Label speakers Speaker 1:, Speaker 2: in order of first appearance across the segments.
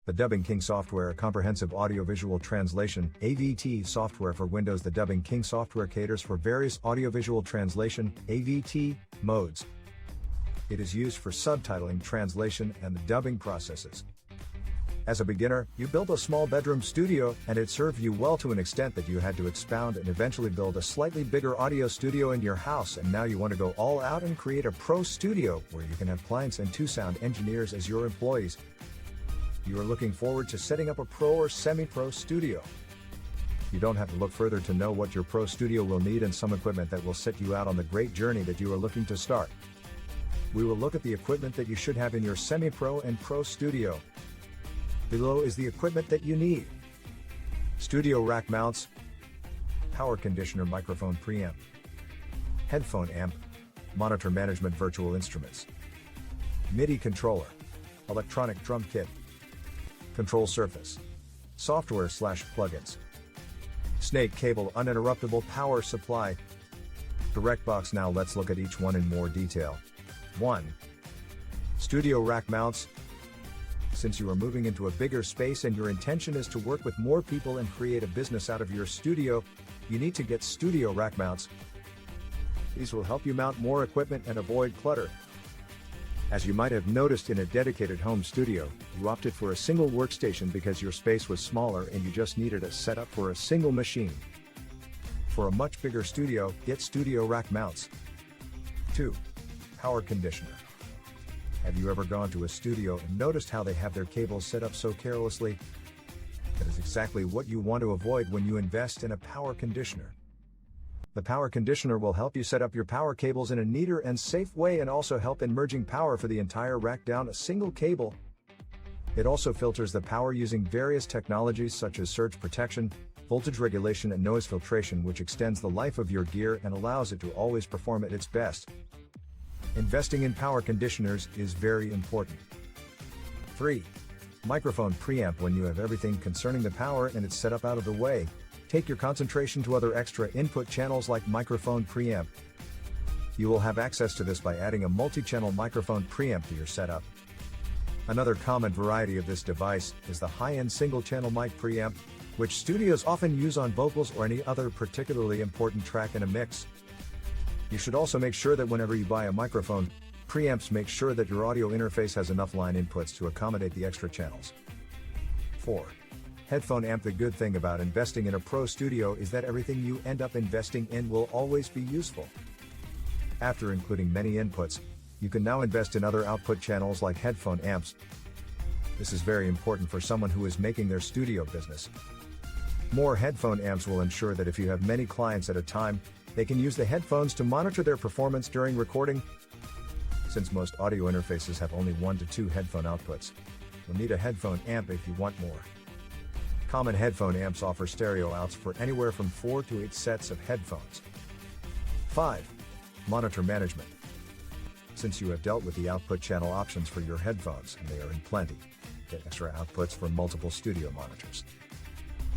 Speaker 1: The Dubbing King software, a comprehensive audiovisual translation (AVT) software for Windows. The Dubbing King software caters for various audiovisual translation (AVT) modes. It is used for subtitling, translation, and the dubbing processes. As a beginner, you built a small bedroom studio, and it served you well to an extent that you had to expound and eventually build a slightly bigger audio studio in your house, and now you want to go all out and create a pro studio where you can have clients and 2 sound engineers as your employees. You are looking forward to setting up a pro or semi-pro studio. You don't have to look further to know what your pro studio will need and some equipment that will set you out on the great journey that you are looking to start. We will look at the equipment that you should have in your semi-pro and pro studio. Below is the equipment that you need. Studio rack mounts, power conditioner, microphone preamp, headphone amp, monitor management, virtual instruments, MIDI controller, electronic drum kit, control surface, software/plugins, snake cable, uninterruptible power supply, direct box. Now let's look at each one in more detail. 1. Studio rack mounts. Since you are moving into a bigger space and your intention is to work with more people and create a business out of your studio, you need to get studio rack mounts. These will help you mount more equipment and avoid clutter. As you might have noticed, in a dedicated home studio, you opted for a single workstation because your space was smaller and you just needed a setup for a single machine. For a much bigger studio, get studio rack mounts. 2. Power conditioner. Have you ever gone to a studio and noticed how they have their cables set up so carelessly? That is exactly what you want to avoid when you invest in a power conditioner. The power conditioner will help you set up your power cables in a neater and safe way, and also help in merging power for the entire rack down a single cable. It also filters the power using various technologies such as surge protection, voltage regulation, and noise filtration, which extends the life of your gear and allows it to always perform at its best. Investing in power conditioners is very important. 3. Microphone preamp. When you have everything concerning the power and its setup out of the way, take your concentration to other extra input channels like microphone preamp. You will have access to this by adding a multi-channel microphone preamp to your setup. Another common variety of this device is the high-end single-channel mic preamp, which studios often use on vocals or any other particularly important track in a mix. You should also make sure that whenever you buy a microphone preamps, make sure that your audio interface has enough line inputs to accommodate the extra channels. 4. Headphone amp. The good thing about investing in a pro studio is that everything you end up investing in will always be useful. After including many inputs, you can now invest in other output channels like headphone amps. This is very important for someone who is making their studio business. More headphone amps will ensure that if you have many clients at a time, they can use the headphones to monitor their performance during recording. Since most audio interfaces have only 1 to 2 headphone outputs, you'll need a headphone amp if you want more. Common headphone amps offer stereo outs for anywhere from 4 to 8 sets of headphones. 5. Monitor management. Since you have dealt with the output channel options for your headphones, and they are in plenty, get extra outputs for multiple studio monitors.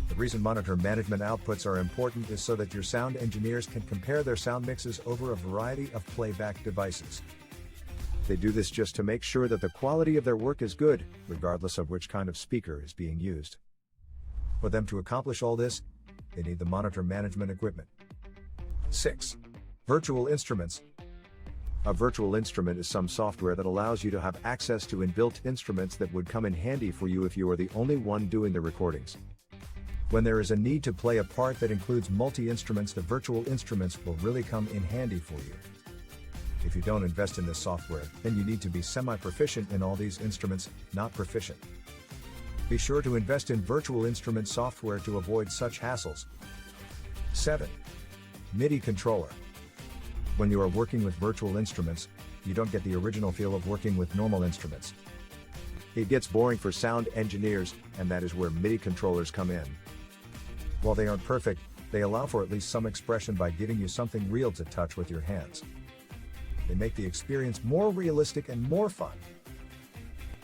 Speaker 1: The reason monitor management outputs are important is so that your sound engineers can compare their sound mixes over a variety of playback devices. They do this just to make sure that the quality of their work is good, regardless of which kind of speaker is being used. For them to accomplish all this, they need the monitor management equipment. 6. Virtual instruments. A virtual instrument is some software that allows you to have access to inbuilt instruments that would come in handy for you if you are the only one doing the recordings. When there is a need to play a part that includes multi-instruments, the virtual instruments will really come in handy for you. If you don't invest in this software, then you need to be semi-proficient in all these instruments, not proficient. Be sure to invest in virtual instrument software to avoid such hassles. 7. MIDI controller. When you are working with virtual instruments, you don't get the original feel of working with normal instruments. It gets boring for sound engineers, and that is where MIDI controllers come in. While they aren't perfect, they allow for at least some expression by giving you something real to touch with your hands. They make the experience more realistic and more fun.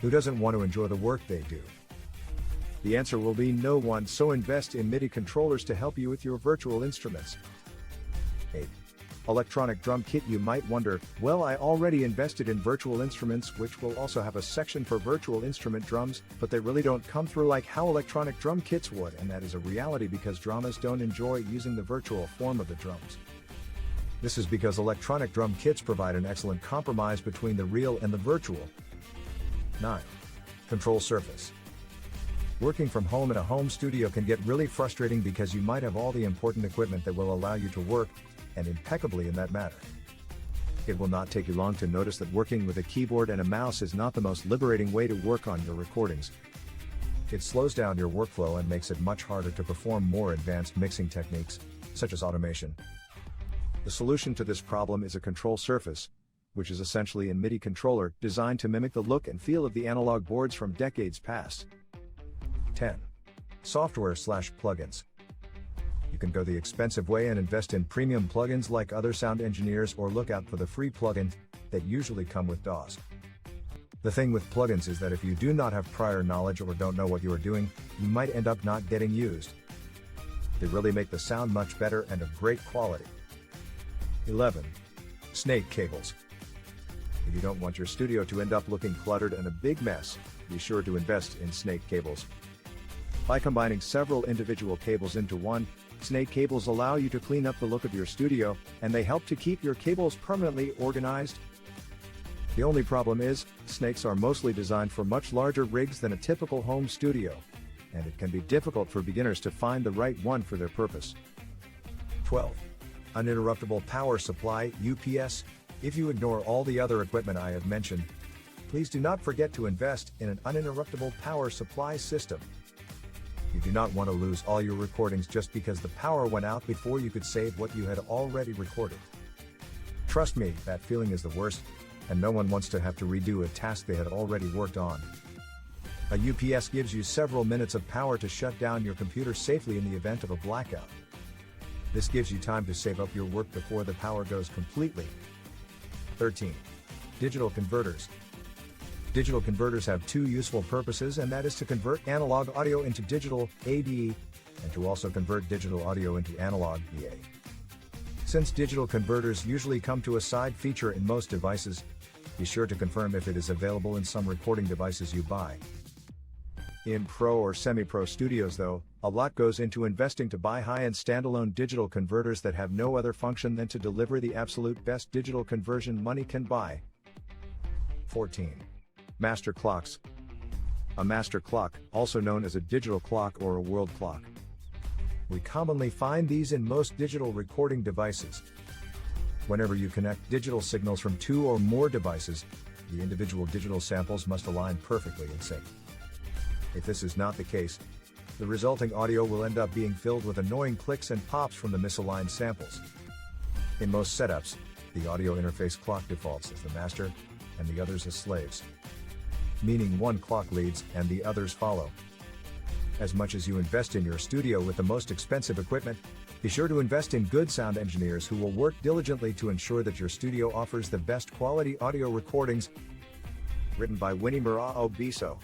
Speaker 1: Who doesn't want to enjoy the work they do? The answer will be no one, so invest in MIDI controllers to help you with your virtual instruments. 8. Electronic drum kit. You might wonder, well, I already invested in virtual instruments, which will also have a section for virtual instrument drums, but they really don't come through like how electronic drum kits would, and that is a reality because drummers don't enjoy using the virtual form of the drums. This is because electronic drum kits provide an excellent compromise between the real and the virtual. 9. Control surface. Working from home in a home studio can get really frustrating because you might have all the important equipment that will allow you to work, and impeccably in that matter. It will not take you long to notice that working with a keyboard and a mouse is not the most liberating way to work on your recordings. It slows down your workflow and makes it much harder to perform more advanced mixing techniques, such as automation. The solution to this problem is a control surface, which is essentially a MIDI controller designed to mimic the look and feel of the analog boards from decades past. 10. Software/plugins. You can go the expensive way and invest in premium plugins like other sound engineers, or look out for the free plugins that usually come with DAWs. The thing with plugins is that if you do not have prior knowledge or don't know what you are doing, you might end up not getting used. They really make the sound much better and of great quality. 11. Snake cables. If you don't want your studio to end up looking cluttered and a big mess, be sure to invest in snake cables. By combining several individual cables into one, snake cables allow you to clean up the look of your studio, and they help to keep your cables permanently organized. The only problem is, snakes are mostly designed for much larger rigs than a typical home studio, and it can be difficult for beginners to find the right one for their purpose. 12. Uninterruptible power supply, UPS. If you ignore all the other equipment I have mentioned, please do not forget to invest in an uninterruptible power supply system. You do not want to lose all your recordings just because the power went out before you could save what you had already recorded. Trust me, that feeling is the worst, and no one wants to have to redo a task they had already worked on. A UPS gives you several minutes of power to shut down your computer safely in the event of a blackout. This gives you time to save up your work before the power goes completely. 13. Digital converters. Digital converters have two useful purposes, and that is to convert analog audio into digital, ADE, and to also convert digital audio into analog, DA. Since digital converters usually come to a side feature in most devices, be sure to confirm if it is available in some recording devices you buy. In pro or semi-pro studios though, a lot goes into investing to buy high-end standalone digital converters that have no other function than to deliver the absolute best digital conversion money can buy. 14. Master clocks. A master clock, also known as a digital clock or a world clock. We commonly find these in most digital recording devices. Whenever you connect digital signals from two or more devices, the individual digital samples must align perfectly in sync. If this is not the case, the resulting audio will end up being filled with annoying clicks and pops from the misaligned samples. In most setups, the audio interface clock defaults as the master, and the others as slaves. Meaning one clock leads and the others follow. As much as you invest in your studio with the most expensive equipment, be sure to invest in good sound engineers who will work diligently to ensure that your studio offers the best quality audio recordings. Written by Winny, Moraa, Obiso.